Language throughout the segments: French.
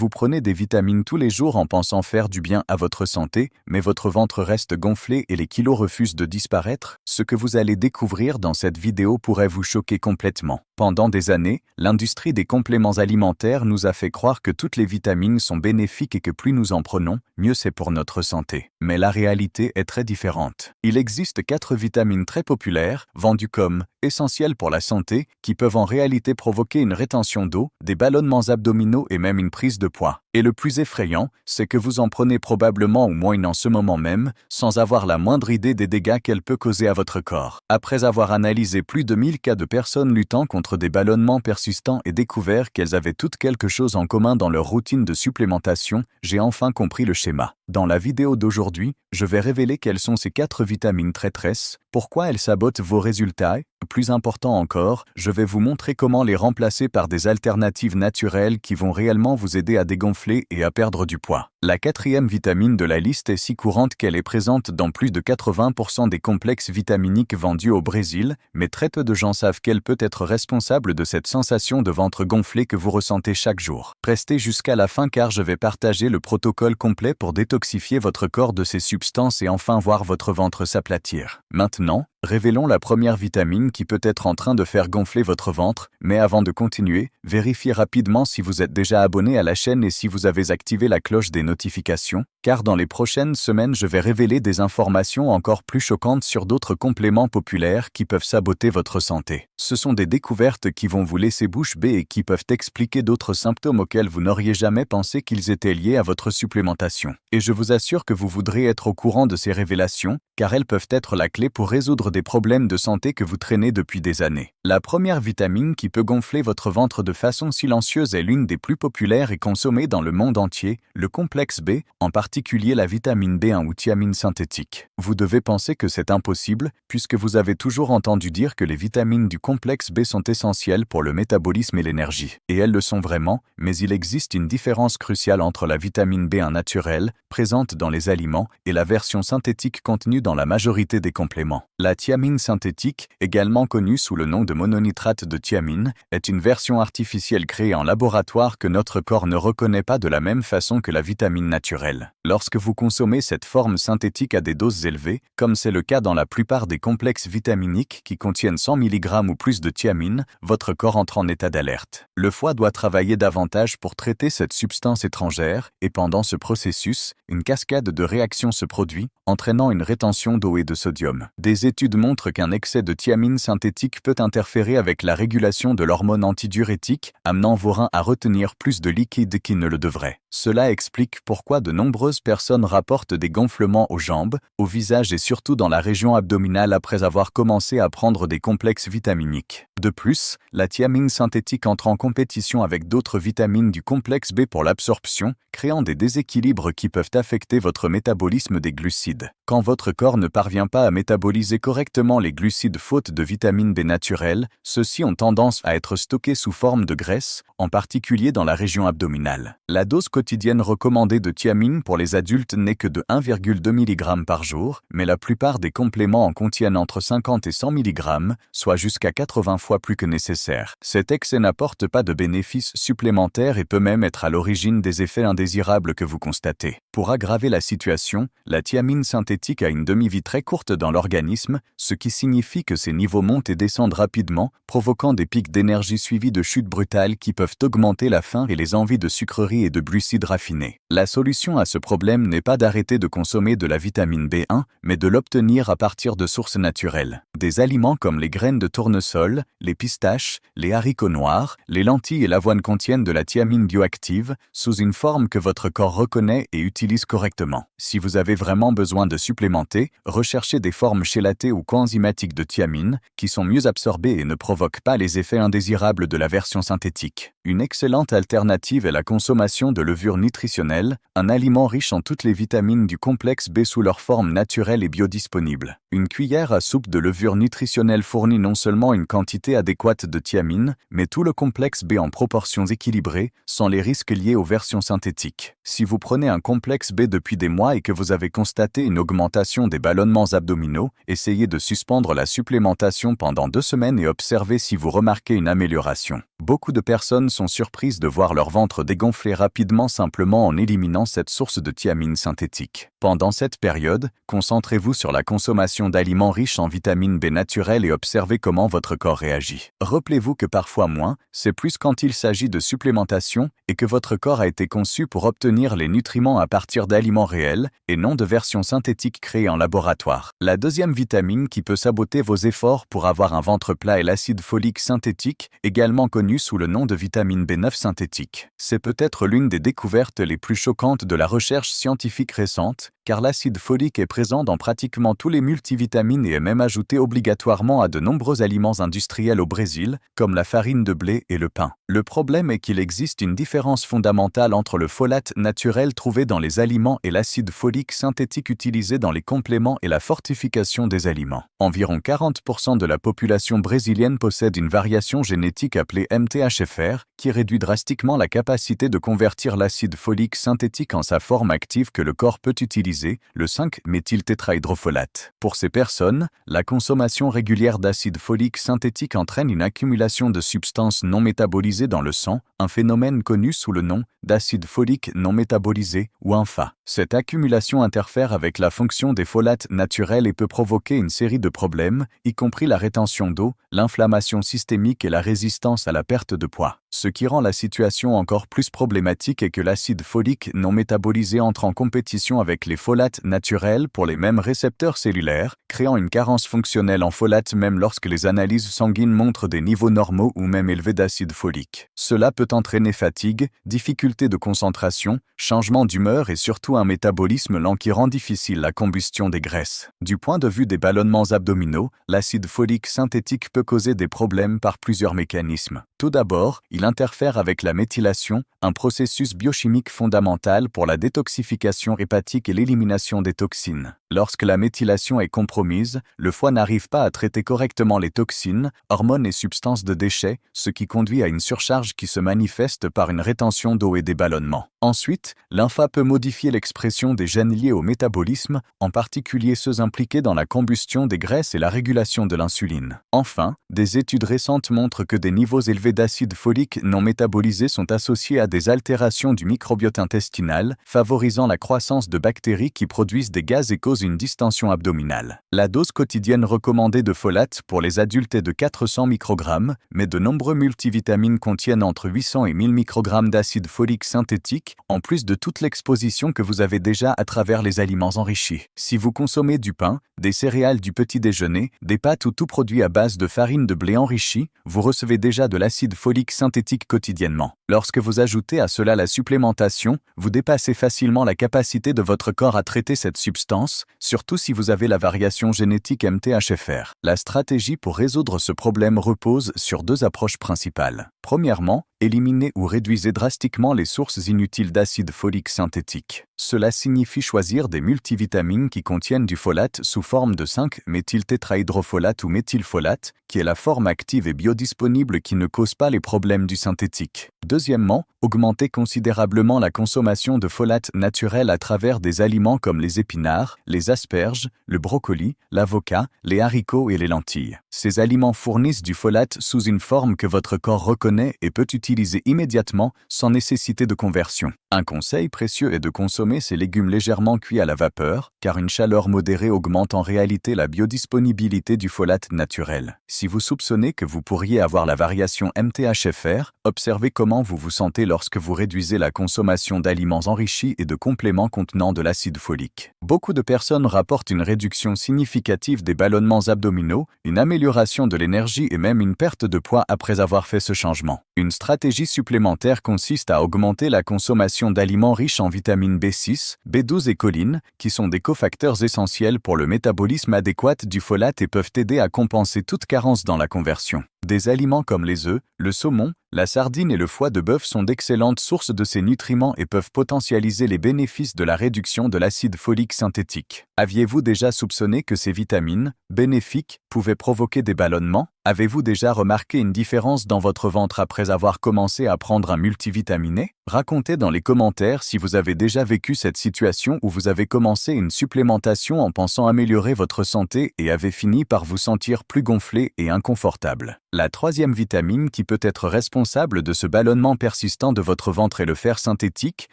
Vous prenez des vitamines tous les jours en pensant faire du bien à votre santé, mais votre ventre reste gonflé et les kilos refusent de disparaître? Ce que vous allez découvrir dans cette vidéo pourrait vous choquer complètement. Pendant des années, l'industrie des compléments alimentaires nous a fait croire que toutes les vitamines sont bénéfiques et que plus nous en prenons, mieux c'est pour notre santé. Mais la réalité est très différente. Il existe 4 vitamines très populaires, vendues comme essentielles pour la santé, qui peuvent en réalité provoquer une rétention d'eau, des ballonnements abdominaux et même une prise de poids. Et le plus effrayant, c'est que vous en prenez probablement au moins une en ce moment même, sans avoir la moindre idée des dégâts qu'elle peut causer à votre corps. Après avoir analysé plus de 1000 cas de personnes luttant contre des ballonnements persistants et découvert qu'elles avaient toutes quelque chose en commun dans leur routine de supplémentation, j'ai enfin compris le schéma. Dans la vidéo d'aujourd'hui, je vais révéler quelles sont ces 4 vitamines traîtresses, pourquoi elles sabotent vos résultats et, plus important encore, je vais vous montrer comment les remplacer par des alternatives naturelles qui vont réellement vous aider à dégonfler et à perdre du poids. La 4e vitamine de la liste est si courante qu'elle est présente dans plus de 80% des complexes vitaminiques vendus au Brésil, mais très peu de gens savent qu'elle peut être responsable de cette sensation de ventre gonflé que vous ressentez chaque jour. Restez jusqu'à la fin car je vais partager le protocole complet pour détoxifier votre corps de ces substances et enfin voir votre ventre s'aplatir. Maintenant, révélons la première vitamine qui peut être en train de faire gonfler votre ventre, mais avant de continuer, vérifiez rapidement si vous êtes déjà abonné à la chaîne et si vous avez activé la cloche des notifications, car dans les prochaines semaines je vais révéler des informations encore plus choquantes sur d'autres compléments populaires qui peuvent saboter votre santé. Ce sont des découvertes qui vont vous laisser bouche bée et qui peuvent expliquer d'autres symptômes auxquels vous n'auriez jamais pensé qu'ils étaient liés à votre supplémentation. Et je vous assure que vous voudrez être au courant de ces révélations, car elles peuvent être la clé pour résoudre des problèmes de santé que vous traînez depuis des années. La première vitamine qui peut gonfler votre ventre de façon silencieuse est l'une des plus populaires et consommées dans le monde entier, le complexe B, en particulier la vitamine B1 ou thiamine synthétique. Vous devez penser que c'est impossible, puisque vous avez toujours entendu dire que les vitamines du complexe B sont essentielles pour le métabolisme et l'énergie. Et elles le sont vraiment, mais il existe une différence cruciale entre la vitamine B1 naturelle, présente dans les aliments, et la version synthétique contenue dans la majorité des compléments. La thiamine synthétique, également connue sous le nom de mononitrate de thiamine, est une version artificielle créée en laboratoire que notre corps ne reconnaît pas de la même façon que la vitamine naturelle. Lorsque vous consommez cette forme synthétique à des doses élevées, comme c'est le cas dans la plupart des complexes vitaminiques qui contiennent 100 mg ou plus de thiamine, votre corps entre en état d'alerte. Le foie doit travailler davantage pour traiter cette substance étrangère, et pendant ce processus, une cascade de réactions se produit, entraînant une rétention d'eau et de sodium. Des études montrent qu'un excès de thiamine synthétique peut interférer avec la régulation de l'hormone antidiurétique, amenant vos reins à retenir plus de liquide qu'ils ne le devraient. Cela explique pourquoi de nombreuses personnes rapportent des gonflements aux jambes, au visage et surtout dans la région abdominale après avoir commencé à prendre des complexes vitaminiques. De plus, la thiamine synthétique entre en compétition avec d'autres vitamines du complexe B pour l'absorption, créant des déséquilibres qui peuvent affecter votre métabolisme des glucides. Quand votre corps ne parvient pas à métaboliser correctement les glucides faute de vitamine B naturelle, ceux-ci ont tendance à être stockés sous forme de graisse, en particulier dans la région abdominale. La dose quotidienne recommandée de thiamine pour les adultes n'est que de 1,2 mg par jour, mais la plupart des compléments en contiennent entre 50 et 100 mg, soit jusqu'à 80 fois plus que nécessaire. Cet excès n'apporte pas de bénéfices supplémentaires et peut même être à l'origine des effets indésirables que vous constatez. Pour aggraver la situation, la thiamine synthétique a une demi-vie très courte dans l'organisme, ce qui signifie que ses niveaux montent et descendent rapidement, provoquant des pics d'énergie suivis de chutes brutales qui peuvent augmenter la faim et les envies de sucreries et de glucides raffinés. La solution à ce problème n'est pas d'arrêter de consommer de la vitamine B1, mais de l'obtenir à partir de sources naturelles. Des aliments comme les graines de tournesol, les pistaches, les haricots noirs, les lentilles et l'avoine contiennent de la thiamine bioactive, sous une forme que votre corps reconnaît et utilise correctement. Si vous avez vraiment besoin de supplémenter, recherchez des formes chélatées ou coenzymatiques de thiamine, qui sont mieux absorbées et ne provoquent pas les effets indésirables de la version synthétique. Une excellente alternative est la consommation de levure nutritionnelle, un aliment riche en toutes les vitamines du complexe B sous leur forme naturelle et biodisponible. Une cuillère à soupe de levure nutritionnelle fournit non seulement une quantité adéquate de thiamine, mais tout le complexe B en proportions équilibrées, sans les risques liés aux versions synthétiques. Si vous prenez un complexe B depuis des mois et que vous avez constaté une augmentation des ballonnements abdominaux, essayez de suspendre la supplémentation pendant 2 semaines et observez si vous remarquez une amélioration. Beaucoup de personnes sont surprises de voir leur ventre dégonfler rapidement simplement en éliminant cette source de thiamine synthétique. Pendant cette période, concentrez-vous sur la consommation d'aliments riches en vitamine B naturelle et observez comment votre corps réagit. Rappelez-vous que parfois moins, c'est plus quand il s'agit de supplémentation et que votre corps a été conçu pour obtenir les nutriments à partir d'aliments réels et non de versions synthétiques créées en laboratoire. La deuxième vitamine qui peut saboter vos efforts pour avoir un ventre plat est l'acide folique synthétique, également connu sous le nom de vitamine B9 synthétique. C'est peut-être l'une des découvertes les plus choquantes de la recherche scientifique récente, car l'acide folique est présent dans pratiquement tous les multivitamines et est même ajouté obligatoirement à de nombreux aliments industriels au Brésil, comme la farine de blé et le pain. Le problème est qu'il existe une différence fondamentale entre le folate naturel trouvé dans les aliments et l'acide folique synthétique utilisé dans les compléments et la fortification des aliments. Environ 40% de la population brésilienne possède une variation génétique appelée MTHFR, qui réduit drastiquement la capacité de convertir l'acide folique synthétique en sa forme active que le corps peut utiliser, le 5-méthyltétrahydrofolate. Pour ces personnes, la consommation régulière d'acide folique synthétique entraîne une accumulation de substances non métabolisées dans le sang, un phénomène connu sous le nom d'acide folique non métabolisé ou INFA. Cette accumulation interfère avec la fonction des folates naturels et peut provoquer une série de problèmes, y compris la rétention d'eau, l'inflammation systémique et la résistance à la perte de poids. Ce qui rend la situation encore plus problématique est que l'acide folique non métabolisé entre en compétition avec les folates naturels pour les mêmes récepteurs cellulaires, créant une carence fonctionnelle en folates même lorsque les analyses sanguines montrent des niveaux normaux ou même élevés d'acide folique. Cela peut entraîner fatigue, difficulté de concentration, changement d'humeur et surtout un métabolisme lent qui rend difficile la combustion des graisses. Du point de vue des ballonnements abdominaux, l'acide folique synthétique peut causer des problèmes par plusieurs mécanismes. Tout d'abord, il interfère avec la méthylation, un processus biochimique fondamental pour la détoxification hépatique et l'élimination des toxines. Lorsque la méthylation est compromise, le foie n'arrive pas à traiter correctement les toxines, hormones et substances de déchets, ce qui conduit à une surcharge qui se manifeste par une rétention d'eau et des ballonnements. Ensuite, l'infa peut modifier l'expression des gènes liés au métabolisme, en particulier ceux impliqués dans la combustion des graisses et la régulation de l'insuline. Enfin, des études récentes montrent que des niveaux élevés d'acide folique non métabolisé sont associés à des altérations du microbiote intestinal, favorisant la croissance de bactéries qui produisent des gaz et causent une distension abdominale. La dose quotidienne recommandée de folate pour les adultes est de 400 microgrammes, mais de nombreux multivitamines contiennent entre 800 et 1000 microgrammes d'acide folique synthétique, en plus de toute l'exposition que vous avez déjà à travers les aliments enrichis. Si vous consommez du pain, des céréales du petit déjeuner, des pâtes ou tout produit à base de farine de blé enrichie, vous recevez déjà de l'acide folique synthétique quotidiennement. Lorsque vous ajoutez à cela la supplémentation, vous dépassez facilement la capacité de votre corps à traiter cette substance, surtout si vous avez la variation génétique MTHFR. La stratégie pour résoudre ce problème repose sur deux approches principales. Premièrement, éliminez ou réduisez drastiquement les sources inutiles d'acide folique synthétique. Cela signifie choisir des multivitamines qui contiennent du folate sous forme de 5-méthyltétrahydrofolate ou méthylfolate, qui est la forme active et biodisponible qui ne cause pas les problèmes du synthétique. Deuxièmement, augmentez considérablement la consommation de folate naturel à travers des aliments comme les épinards, les asperges, le brocoli, l'avocat, les haricots et les lentilles. Ces aliments fournissent du folate sous une forme que votre corps reconnaît et peut utiliser immédiatement sans nécessité de conversion. Un conseil précieux est de consommer ces légumes légèrement cuits à la vapeur, car une chaleur modérée augmente en réalité la biodisponibilité du folate naturel. Si vous soupçonnez que vous pourriez avoir la variation MTHFR, observez comment vous vous sentez lorsque vous réduisez la consommation d'aliments enrichis et de compléments contenant de l'acide folique. Beaucoup de personnes rapportent une réduction significative des ballonnements abdominaux, une amélioration de l'énergie et même une perte de poids après avoir fait ce changement. Une stratégie supplémentaire consiste à augmenter la consommation d'aliments riches en vitamine B6, B12 et choline, qui sont des cofacteurs essentiels pour le métabolisme adéquat du folate et peuvent aider à compenser toute carence dans la conversion. Des aliments comme les œufs, le saumon, la sardine et le foie de bœuf sont d'excellentes sources de ces nutriments et peuvent potentialiser les bénéfices de la réduction de l'acide folique synthétique. Aviez-vous déjà soupçonné que ces vitamines, bénéfiques, pouvaient provoquer des ballonnements? Avez-vous déjà remarqué une différence dans votre ventre après avoir commencé à prendre un multivitaminé? Racontez dans les commentaires si vous avez déjà vécu cette situation où vous avez commencé une supplémentation en pensant améliorer votre santé et avez fini par vous sentir plus gonflé et inconfortable. La troisième vitamine qui peut être responsable de ce ballonnement persistant de votre ventre est le fer synthétique,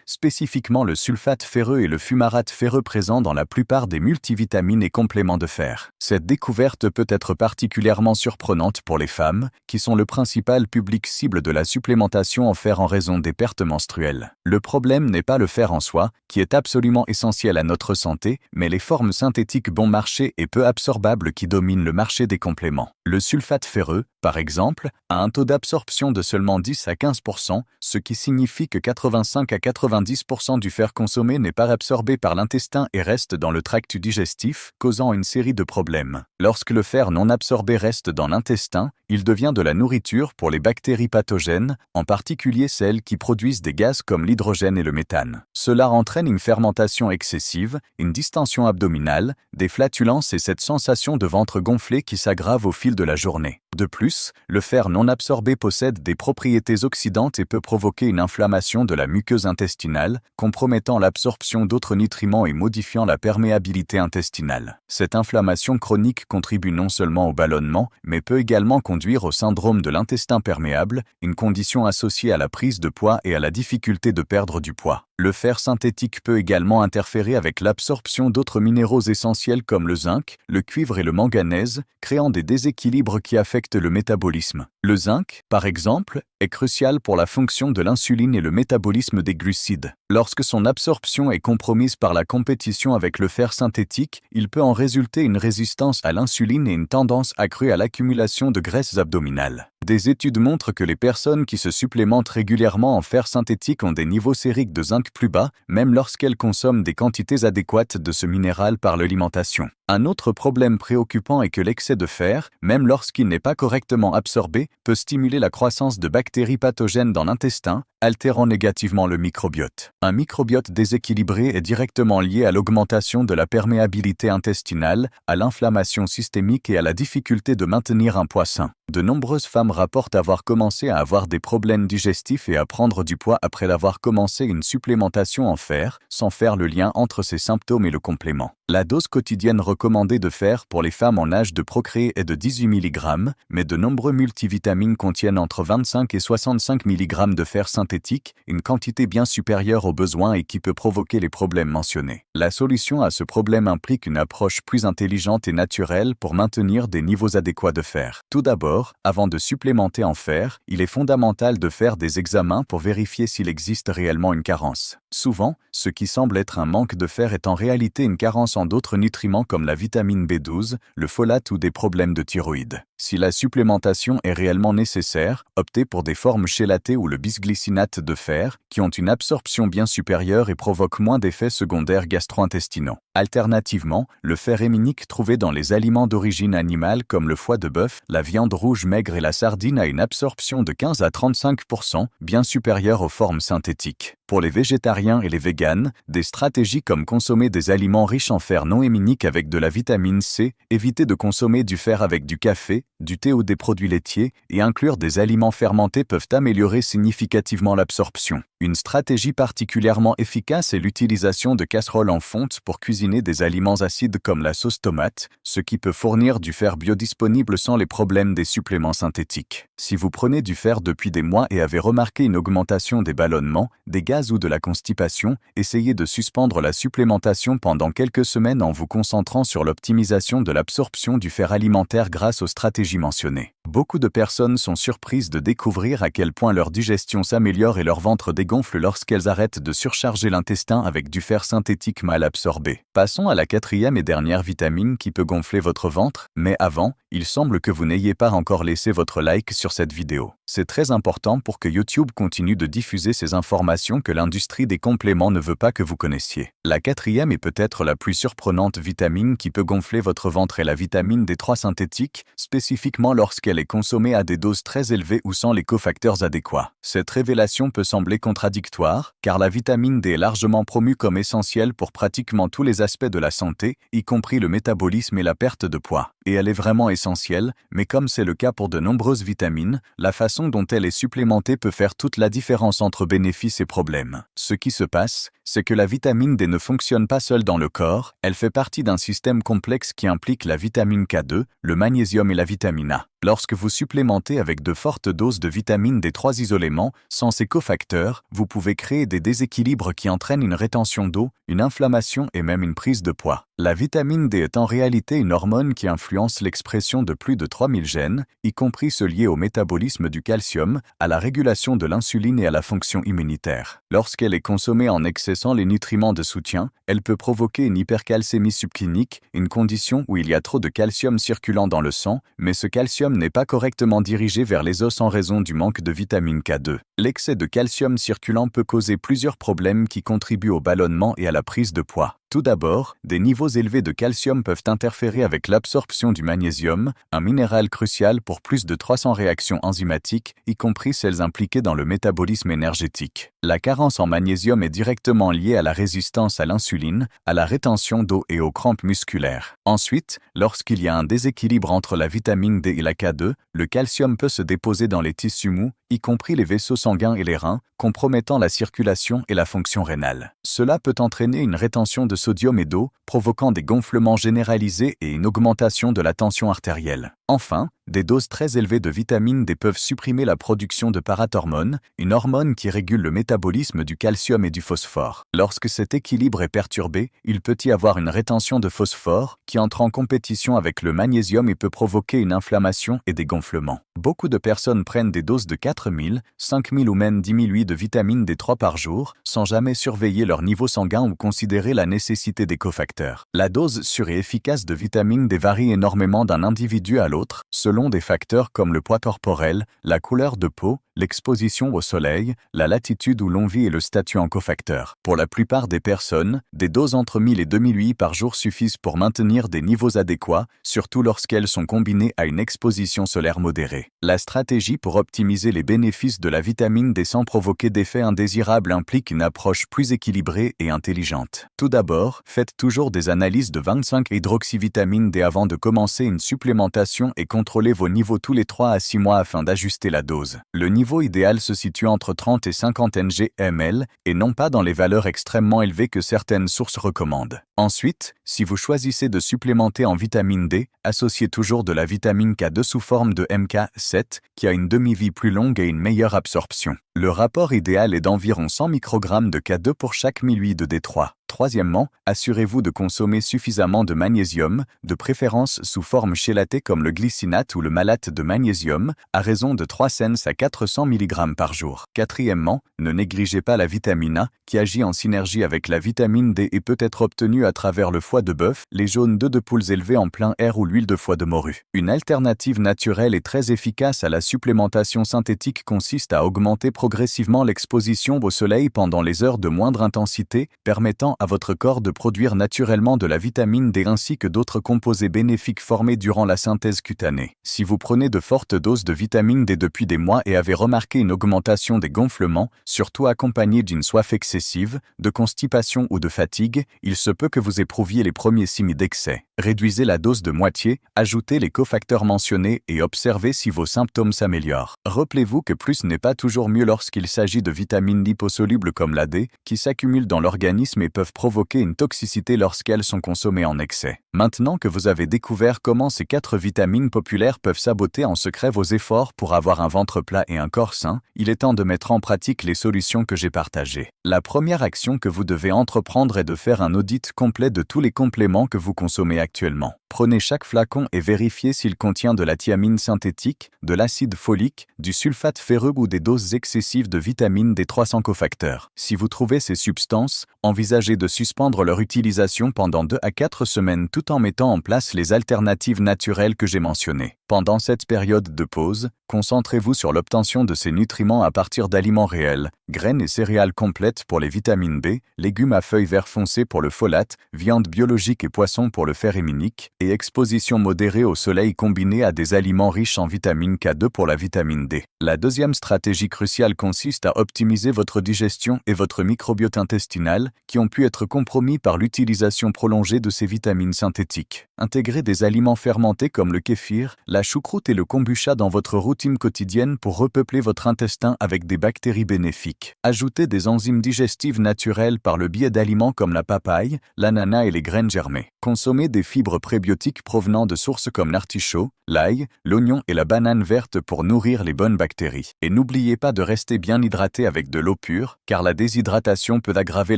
spécifiquement le sulfate ferreux et le fumarate ferreux présents dans la plupart des multivitamines et compléments de fer. Cette découverte peut être particulièrement surprenante pour les femmes, qui sont le principal public cible de la supplémentation en fer en raison des pertes menstruelles. Le problème n'est pas le fer en soi, qui est absolument essentiel à notre santé, mais les formes synthétiques bon marché et peu absorbables qui dominent le marché des compléments. Le sulfate ferreux, par exemple, a un taux d'absorption de seulement 10 à 15%, ce qui signifie que 85 à 90% du fer consommé n'est pas absorbé par l'intestin et reste dans le tract digestif, causant une série de problèmes. Lorsque le fer non absorbé reste dans l'intestin, il devient de la nourriture pour les bactéries pathogènes, en particulier celles qui produisent des gaz comme l'hydrogène et le méthane. Cela entraîne une fermentation excessive, une distension abdominale, des flatulences et cette sensation de ventre gonflé qui s'aggrave au fil de la journée. De plus, le fer non absorbé possède des propriétés oxydantes et peut provoquer une inflammation de la muqueuse intestinale, compromettant l'absorption d'autres nutriments et modifiant la perméabilité intestinale. Cette inflammation chronique contribue non seulement au ballonnement, mais peut également conduire au syndrome de l'intestin perméable, une condition associée à la prise de poids et à la difficulté de perdre du poids. Le fer synthétique peut également interférer avec l'absorption d'autres minéraux essentiels comme le zinc, le cuivre et le manganèse, créant des déséquilibres qui affectent le métabolisme. Le zinc, par exemple, est crucial pour la fonction de l'insuline et le métabolisme des glucides. Lorsque son absorption est compromise par la compétition avec le fer synthétique, il peut en résulter une résistance à l'insuline et une tendance accrue à l'accumulation de graisses abdominales. Des études montrent que les personnes qui se supplémentent régulièrement en fer synthétique ont des niveaux sériques de zinc plus bas, même lorsqu'elles consomment des quantités adéquates de ce minéral par l'alimentation. Un autre problème préoccupant est que l'excès de fer, même lorsqu'il n'est pas correctement absorbé, peut stimuler la croissance de bactéries pathogènes dans l'intestin, altérant négativement le microbiote. Un microbiote déséquilibré est directement lié à l'augmentation de la perméabilité intestinale, à l'inflammation systémique et à la difficulté de maintenir un poids sain. De nombreuses femmes rapportent avoir commencé à avoir des problèmes digestifs et à prendre du poids après avoir commencé une supplémentation en fer, sans faire le lien entre ces symptômes et le complément. La dose quotidienne recommandée de fer pour les femmes en âge de procréer est de 18 mg, mais de nombreux multivitamines contiennent entre 25 et 65 mg de fer synthétique, une quantité bien supérieure aux besoins et qui peut provoquer les problèmes mentionnés. La solution à ce problème implique une approche plus intelligente et naturelle pour maintenir des niveaux adéquats de fer. Tout d'abord, avant de supplémenter en fer, il est fondamental de faire des examens pour vérifier s'il existe réellement une carence. Souvent, ce qui semble être un manque de fer est en réalité une carence en d'autres nutriments comme la vitamine B12, le folate ou des problèmes de thyroïde. Si la supplémentation est réellement nécessaire, optez pour des formes chélatées ou le bisglycinate de fer, qui ont une absorption bien supérieure et provoquent moins d'effets secondaires gastro-intestinaux. Alternativement, le fer héminique trouvé dans les aliments d'origine animale comme le foie de bœuf, la viande rouge maigre et la sardine a une absorption de 15 à 35%, bien supérieure aux formes synthétiques. Pour les végétariens et les véganes, des stratégies comme consommer des aliments riches en fer non héminique avec de la vitamine C, éviter de consommer du fer avec du café, du thé ou des produits laitiers et inclure des aliments fermentés peuvent améliorer significativement l'absorption. Une stratégie particulièrement efficace est l'utilisation de casseroles en fonte pour cuisiner des aliments acides comme la sauce tomate, ce qui peut fournir du fer biodisponible sans les problèmes des suppléments synthétiques. Si vous prenez du fer depuis des mois et avez remarqué une augmentation des ballonnements, des gaz ou de la constipation, essayez de suspendre la supplémentation pendant quelques semaines en vous concentrant sur l'optimisation de l'absorption du fer alimentaire grâce aux stratégies mentionnées. Beaucoup de personnes sont surprises de découvrir à quel point leur digestion s'améliore et leur ventre dégonfle lorsqu'elles arrêtent de surcharger l'intestin avec du fer synthétique mal absorbé. Passons à la quatrième et dernière vitamine qui peut gonfler votre ventre, mais avant, il semble que vous n'ayez pas encore laissé votre like sur cette vidéo. C'est très important pour que YouTube continue de diffuser ces informations que l'industrie des compléments ne veut pas que vous connaissiez. La quatrième et peut-être la plus surprenante vitamine qui peut gonfler votre ventre est la vitamine D3 synthétique, spécifiquement lorsqu'elle est consommée à des doses très élevées ou sans les cofacteurs adéquats. Cette révélation peut sembler contradictoire, car la vitamine D est largement promue comme essentielle pour pratiquement tous les aspects de la santé, y compris le métabolisme et la perte de poids. Et elle est vraiment essentielle, mais comme c'est le cas pour de nombreuses vitamines, la façon dont elle est supplémentée peut faire toute la différence entre bénéfices et problèmes. Ce qui se passe, c'est que la vitamine D ne fonctionne pas seule dans le corps, elle fait partie d'un système complexe qui implique la vitamine K2, le magnésium et la vitamine A. Lorsque vous supplémentez avec de fortes doses de vitamine D3 isolément, sans ces cofacteurs, vous pouvez créer des déséquilibres qui entraînent une rétention d'eau, une inflammation et même une prise de poids. La vitamine D est en réalité une hormone qui influence l'expression de plus de 3000 gènes, y compris ceux liés au métabolisme du calcium, à la régulation de l'insuline et à la fonction immunitaire. Lorsqu'elle est consommée en excès sans les nutriments de soutien, elle peut provoquer une hypercalcémie subclinique, une condition où il y a trop de calcium circulant dans le sang, mais ce calcium n'est pas correctement dirigé vers les os en raison du manque de vitamine K2. L'excès de calcium circulant peut causer plusieurs problèmes qui contribuent au ballonnement et à la prise de poids. Tout d'abord, des niveaux élevés de calcium peuvent interférer avec l'absorption du magnésium, un minéral crucial pour plus de 300 réactions enzymatiques, y compris celles impliquées dans le métabolisme énergétique. La carence en magnésium est directement liée à la résistance à l'insuline, à la rétention d'eau et aux crampes musculaires. Ensuite, lorsqu'il y a un déséquilibre entre la vitamine D et la K2, le calcium peut se déposer dans les tissus mous, y compris les vaisseaux sanguins et les reins, compromettant la circulation et la fonction rénale. Cela peut entraîner une rétention de sodium et d'eau, provoquant des gonflements généralisés et une augmentation de la tension artérielle. Enfin, des doses très élevées de vitamine D peuvent supprimer la production de parathormone, une hormone qui régule le métabolisme du calcium et du phosphore. Lorsque cet équilibre est perturbé, il peut y avoir une rétention de phosphore qui entre en compétition avec le magnésium et peut provoquer une inflammation et des gonflements. Beaucoup de personnes prennent des doses de 4000, 5000 ou même 10 000 huiles de vitamine D3 par jour, sans jamais surveiller leur niveau sanguin ou considérer la nécessité des cofacteurs. La dose sûre et efficace de vitamine D varie énormément d'un individu à l'autre, selon des facteurs comme le poids corporel, la couleur de peau, l'exposition au soleil, la latitude où l'on vit et le statut en cofacteur. Pour la plupart des personnes, des doses entre 1000 et 2000 huiles par jour suffisent pour maintenir des niveaux adéquats, surtout lorsqu'elles sont combinées à une exposition solaire modérée. La stratégie pour optimiser les bénéfices de la vitamine D sans provoquer d'effets indésirables implique une approche plus équilibrée et intelligente. Tout d'abord, faites toujours des analyses de 25-hydroxyvitamine D avant de commencer une supplémentation et contrôlez vos niveaux tous les 3 à 6 mois afin d'ajuster la dose. Le niveau idéal se situe entre 30 et 50 ng/ml et non pas dans les valeurs extrêmement élevées que certaines sources recommandent. Ensuite, si vous choisissez de supplémenter en vitamine D, associez toujours de la vitamine K2 sous forme de MK7 qui a une demi-vie plus longue et une meilleure absorption. Le rapport idéal est d'environ 100 microgrammes de K2 pour chaque 1000 huiles de D3. Troisièmement, assurez-vous de consommer suffisamment de magnésium, de préférence sous forme chélatée comme le glycinate ou le malate de magnésium, à raison de 3 cents à 400 mg par jour. Quatrièmement, ne négligez pas la vitamine A, qui agit en synergie avec la vitamine D et peut être obtenue à travers le foie de bœuf, les jaunes d'œufs de poules élevés en plein air ou l'huile de foie de morue. Une alternative naturelle et très efficace à la supplémentation synthétique consiste à augmenter progressivement l'exposition au soleil pendant les heures de moindre intensité, permettant à votre corps de produire naturellement de la vitamine D ainsi que d'autres composés bénéfiques formés durant la synthèse cutanée. Si vous prenez de fortes doses de vitamine D depuis des mois et avez remarqué une augmentation des gonflements, surtout accompagnée d'une soif excessive, de constipation ou de fatigue, il se peut que vous éprouviez les premiers signes d'excès. Réduisez la dose de moitié, ajoutez les cofacteurs mentionnés et observez si vos symptômes s'améliorent. Rappelez-vous que plus n'est pas toujours mieux lorsqu'il s'agit de vitamines liposolubles comme la D, qui s'accumulent dans l'organisme et peuvent provoquer une toxicité lorsqu'elles sont consommées en excès. Maintenant que vous avez découvert comment ces 4 vitamines populaires peuvent saboter en secret vos efforts pour avoir un ventre plat et un corps sain, il est temps de mettre en pratique les solutions que j'ai partagées. La première action que vous devez entreprendre est de faire un audit complet de tous les compléments que vous consommez actuellement. Prenez chaque flacon et vérifiez s'il contient de la thiamine synthétique, de l'acide folique, du sulfate ferreux ou des doses excessives de vitamine D3 sans cofacteurs. Si vous trouvez ces substances, envisagez de suspendre leur utilisation pendant 2 à 4 semaines tout en mettant en place les alternatives naturelles que j'ai mentionnées. Pendant cette période de pause, concentrez-vous sur l'obtention de ces nutriments à partir d'aliments réels, graines et céréales complètes pour les vitamines B, légumes à feuilles vert foncé pour le folate, viande biologique et poissons pour le fer héminique, et exposition modérée au soleil combinée à des aliments riches en vitamine K2 pour la vitamine D. La deuxième stratégie cruciale consiste à optimiser votre digestion et votre microbiote intestinal, qui ont pu être compromis par l'utilisation prolongée de ces vitamines synthétiques. Intégrez des aliments fermentés comme le kéfir, la choucroute et le kombucha dans votre routine quotidienne pour repeupler votre intestin avec des bactéries bénéfiques. Ajoutez des enzymes digestives naturelles par le biais d'aliments comme la papaye, l'ananas et les graines germées. Consommez des fibres prébiotiques provenant de sources comme l'artichaut, l'ail, l'oignon et la banane verte pour nourrir les bonnes bactéries. Et n'oubliez pas de rester bien hydraté avec de l'eau pure, car la déshydratation peut aggraver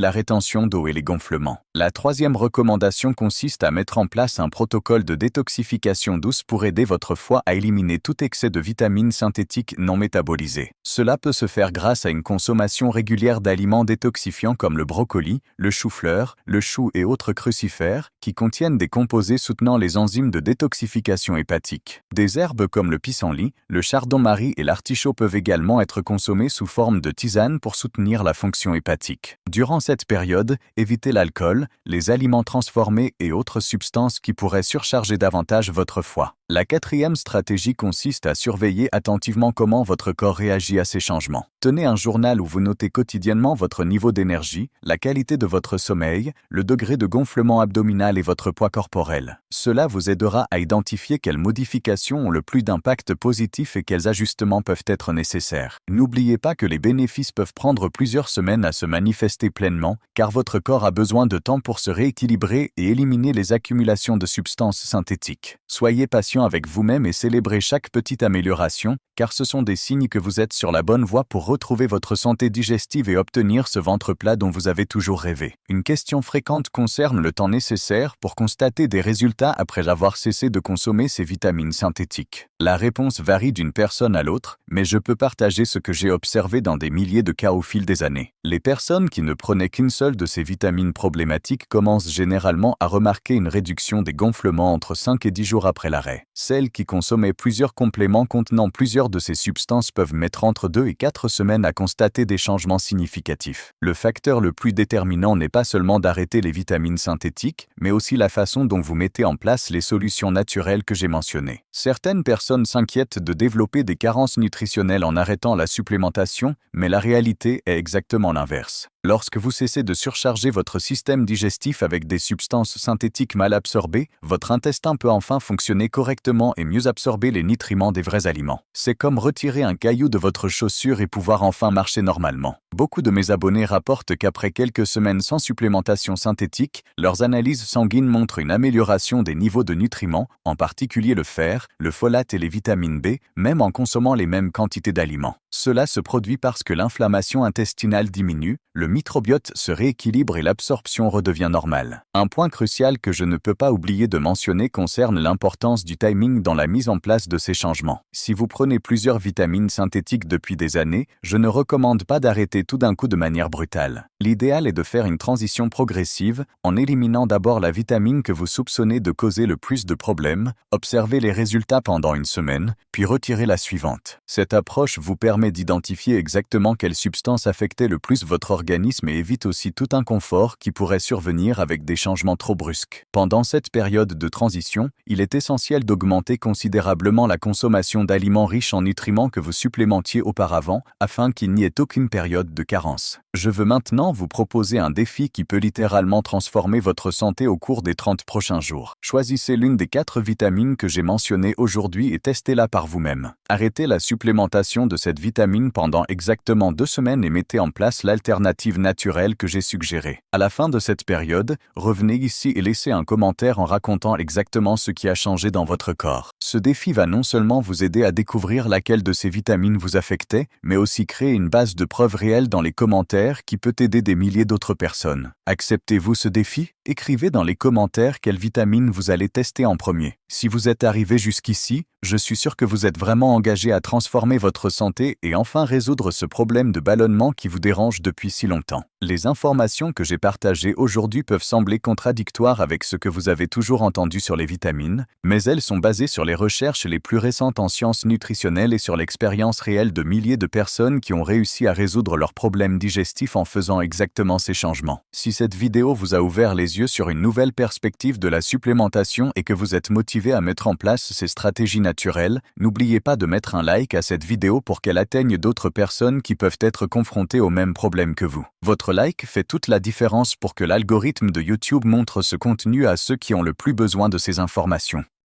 la rétention d'eau et les gonflements. La troisième recommandation consiste à mettre en place un protocole de détoxification douce pour aider votre foie à éliminer tout excès de vitamines synthétiques non métabolisées. Cela peut se faire grâce à une consommation régulière d'aliments détoxifiants comme le brocoli, le chou-fleur, le chou et autres crucifères, qui contiennent des composés soutenant les enzymes de détoxification hépatique. Des herbes comme le pissenlit, le chardon-marie et l'artichaut peuvent également être consommés sous forme de tisane pour soutenir la fonction hépatique. Durant cette période, évitez l'alcool, les aliments transformés et autres substances qui pourraient surcharger davantage votre foie. La quatrième stratégie consiste à surveiller attentivement comment votre corps réagit à ces changements. Tenez un journal où vous notez quotidiennement votre niveau d'énergie, la qualité de votre sommeil, le degré de gonflement abdominal et votre poids corporel. Cela vous aidera à identifier quelles modifications ont le plus d'impact positif et quels ajustements peuvent être nécessaires. N'oubliez pas que les bénéfices peuvent prendre plusieurs semaines à se manifester pleinement, car votre corps a besoin de temps pour se rééquilibrer et éliminer les accumulations de substances synthétiques. Soyez patient avec vous-même et célébrez chaque petite amélioration, car ce sont des signes que vous êtes sur la bonne voie pour retrouver votre santé digestive et obtenir ce ventre plat dont vous avez toujours rêvé. Une question fréquente concerne le temps nécessaire pour constater des résultats après avoir cessé de consommer ces vitamines synthétiques. La réponse varie d'une personne à l'autre, mais je peux partager ce que j'ai observé dans des milliers de cas au fil des années. Les personnes qui ne prenaient qu'une seule de ces vitamines problématiques commencent généralement à remarquer une réduction des gonflements entre 5 et 10 jours après l'arrêt. Celles qui consommaient plusieurs compléments contenant plusieurs de ces substances peuvent mettre entre 2 et 4 semaines à constater des changements significatifs. Le facteur le plus déterminant n'est pas seulement d'arrêter les vitamines synthétiques, mais aussi la façon dont vous mettez en place les solutions naturelles que j'ai mentionnées. Certaines personnes s'inquiètent de développer des carences nutritionnelles en arrêtant la supplémentation, mais la réalité est exactement l'inverse. Lorsque vous cessez de surcharger votre système digestif avec des substances synthétiques mal absorbées, votre intestin peut enfin fonctionner correctement et mieux absorber les nutriments des vrais aliments. C'est comme retirer un caillou de votre chaussure et pouvoir enfin marcher normalement. Beaucoup de mes abonnés rapportent qu'après quelques semaines sans supplémentation synthétique, leurs analyses sanguines montrent une amélioration des niveaux de nutriments, en particulier le fer, le folate et les vitamines B, même en consommant les mêmes quantités d'aliments. Cela se produit parce que l'inflammation intestinale diminue, le microbiote se rééquilibre et l'absorption redevient normale. Un point crucial que je ne peux pas oublier de mentionner concerne l'importance du timing dans la mise en place de ces changements. Si vous prenez plusieurs vitamines synthétiques depuis des années, je ne recommande pas d'arrêter tout d'un coup de manière brutale. L'idéal est de faire une transition progressive en éliminant d'abord la vitamine que vous soupçonnez de causer le plus de problèmes, observez les résultats pendant une semaine, puis retirez la suivante. Cette approche vous permet d'identifier exactement quelle substance affectait le plus votre organisme et évite aussi tout inconfort qui pourrait survenir avec des changements trop brusques. Pendant cette période de transition, il est essentiel d'augmenter considérablement la consommation d'aliments riches en nutriments que vous supplémentiez auparavant afin qu'il n'y ait aucune période de carence. Je veux maintenant vous proposer un défi qui peut littéralement transformer votre santé au cours des 30 prochains jours. Choisissez l'une des 4 vitamines que j'ai mentionnées aujourd'hui et testez-la par vous-même. Arrêtez la supplémentation de cette vitamine pendant exactement 2 semaines et mettez en place l'alternative naturelle que j'ai suggérée. À la fin de cette période, revenez ici et laissez un commentaire en racontant exactement ce qui a changé dans votre corps. Ce défi va non seulement vous aider à découvrir laquelle de ces vitamines vous affectait, mais aussi créer une base de preuves réelles dans les commentaires qui peut aider des milliers d'autres personnes. Acceptez-vous ce défi? Écrivez dans les commentaires quelle vitamine vous allez tester en premier. Si vous êtes arrivé jusqu'ici, je suis sûr que vous êtes vraiment engagé à transformer votre santé et enfin résoudre ce problème de ballonnement qui vous dérange depuis si longtemps. Les informations que j'ai partagées aujourd'hui peuvent sembler contradictoires avec ce que vous avez toujours entendu sur les vitamines, mais elles sont basées sur les recherches les plus récentes en sciences nutritionnelles et sur l'expérience réelle de milliers de personnes qui ont réussi à résoudre leurs problèmes digestifs en faisant exactement ces changements. Si cette vidéo vous a ouvert les yeux sur une nouvelle perspective de la supplémentation et que vous êtes motivé à mettre en place ces stratégies naturelles, n'oubliez pas de mettre un like à cette vidéo pour qu'elle atteigne d'autres personnes qui peuvent être confrontées aux mêmes problèmes que vous. Votre like fait toute la différence pour que l'algorithme de YouTube montre ce contenu à ceux qui ont le plus besoin de ces informations.